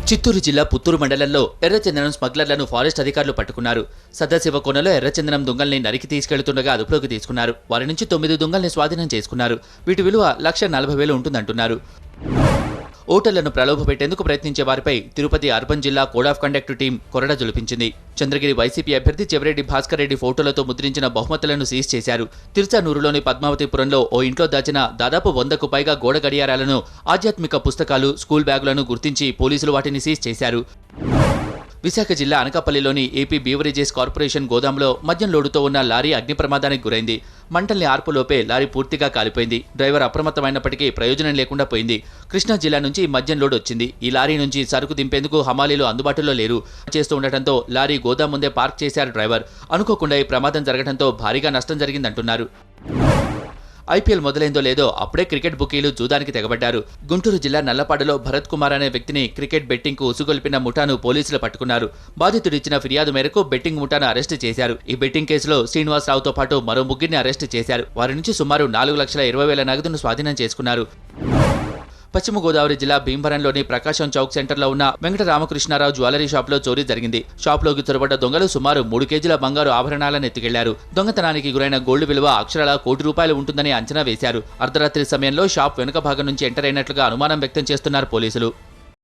చిత్తూరు జిల్లా పుత్తూరు మండలంలో ఎర్రచందనం స్మగ్లర్లను ఫారెస్ట్ అధికారులు పట్టుకున్నారు. సదాశివకోనలో ఎర్రచందనం దొంగల్ని నరికి తీసుకెళ్తుండగా అదుపులోకి తీసుకున్నారు. వారి నుంచి 9 దొంగల్ని స్వాధీనం చేసుకున్నారు. వీటి విలువ 1,40,000 ఉంటుందంటున్నారు. ఓటర్లను ప్రలోభపెట్టేందుకు ప్రయత్నించే వారిపై తిరుపతి అర్బన్ జిల్లా కోడ్ ఆఫ్ కండక్ట్ టీం కొరడ జొలిపించింది. చంద్రగిరి వైసీపీ అభ్యర్థి చెవిరెడ్డి భాస్కర్ రెడ్డి ఫోటోలతో ముద్రించిన బహుమతులను సీజ్ చేశారు. తిరుచానూరులోని పద్మావతిపురంలో ఓ ఇంట్లో దాచిన దాదాపు 100కు పైగా గోడ గడియారాలను, ఆధ్యాత్మిక పుస్తకాలు, స్కూల్ బ్యాగులను గుర్తించి పోలీసులు వాటిని సీజ్ చేశారు. విశాఖ జిల్లా అనకాపల్లిలోని ఏపీ బీవరేజెస్ కార్పొరేషన్ గోదాంలో మద్యం లోడుతో ఉన్న లారీ అగ్ని ప్రమాదానికి గురైంది. మంటల్ని ఆర్పులోపే లారీ పూర్తిగా కాలిపోయింది. డ్రైవర్ అప్రమత్తమైనప్పటికీ ప్రయోజనం లేకుండా పోయింది. కృష్ణా జిల్లా నుంచి మద్యం లోడ్ వచ్చింది. ఈ లారీ నుంచి సరుకు దింపేందుకు హమాలీలు అందుబాటులో లేరు. చేస్తూ ఉండటంతో లారీ గోదాం ముందే పార్క్ చేశారు డ్రైవర్. అనుకోకుండా ఈ ప్రమాదం జరగడంతో భారీగా నష్టం జరిగిందంటున్నారు. ఐపీఎల్ మొదలైందో లేదో అప్పుడే క్రికెట్ బుకీలు జూదానికి తెగబడ్డారు. గుంటూరు జిల్లా నల్లపాడులో భరత్ కుమార్ అనే వ్యక్తిని క్రికెట్ బెట్టింగ్ కు ఉసుగొల్పిన ముఠాను పోలీసులు పట్టుకున్నారు. బాధితుడిచ్చిన ఫిర్యాదు మేరకు బెట్టింగ్ ముఠాను అరెస్టు చేశారు. ఈ బెట్టింగ్ కేసులో శ్రీనివాసరావుతో పాటు మరో 3ని అరెస్టు చేశారు. వారి నుంచి సుమారు 4,20,000 నగదును స్వాధీనం చేసుకున్నారు. పశ్చిమ గోదావరి జిల్లా భీమవరంలోని ప్రకాశం చౌక్ సెంటర్లో ఉన్న వెంకట రామకృష్ణారావు జ్యువెలరీ షాప్లో చోరీ జరిగింది. షాప్లోకి చొరబడ్డ దొంగలు సుమారు 3 కేజీల బంగారు ఆభరణాలను ఎత్తుకెళ్లారు. దొంగతనానికి గురైన గోల్డ్ విలువ అక్షరాల ₹1,00,00,000 ఉంటుందని అంచనా వేశారు. అర్ధరాత్రి సమయంలో షాప్ వెనుక భాగం నుంచి ఎంటర్ అయినట్లుగా అనుమానం వ్యక్తం చేస్తున్నారు పోలీసులు.